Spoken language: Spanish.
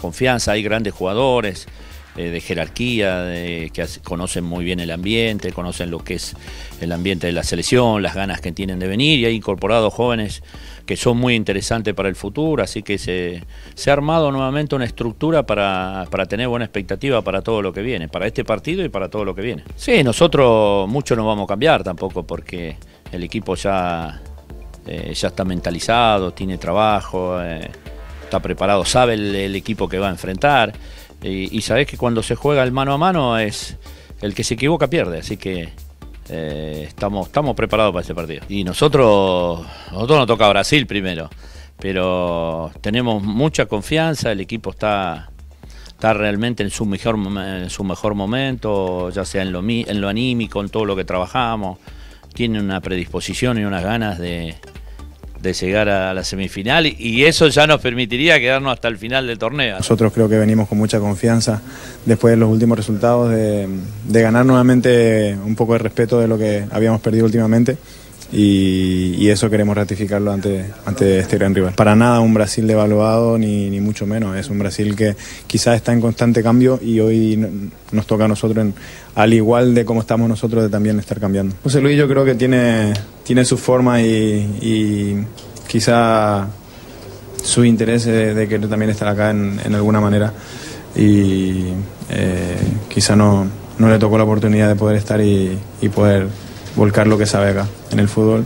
confianza, hay grandes jugadores de jerarquía, que conocen muy bien el ambiente, conocen lo que es el ambiente de la selección, las ganas que tienen de venir, y hay incorporado jóvenes que son muy interesantes para el futuro, así que se ha armado nuevamente una estructura para tener buena expectativa para todo lo que viene, para este partido y para todo lo que viene. Sí, nosotros mucho no vamos a cambiar tampoco, porque el equipo ya está mentalizado, tiene trabajo, está preparado, sabe el equipo que va a enfrentar. Y sabés que cuando se juega el mano a mano, es el que se equivoca pierde, así que estamos preparados para ese partido. Y nosotros nos toca Brasil primero, pero tenemos mucha confianza, el equipo está realmente en su mejor momento, ya sea en lo anímico, en todo lo que trabajamos, tiene una predisposición y unas ganas de llegar a la semifinal, y eso ya nos permitiría quedarnos hasta el final del torneo. Nosotros creo que venimos con mucha confianza después de los últimos resultados, de ganar nuevamente un poco de respeto de lo que habíamos perdido últimamente, y eso queremos ratificarlo ante este gran rival. Para nada un Brasil devaluado, ni mucho menos, es un Brasil que quizás está en constante cambio, y hoy nos toca a nosotros, al igual de cómo estamos nosotros, de también estar cambiando. José Luis, yo creo que tiene su forma y quizá su interés de querer también estar acá en alguna manera, y quizá no le tocó la oportunidad de poder estar y poder volcar lo que sabe acá en el fútbol.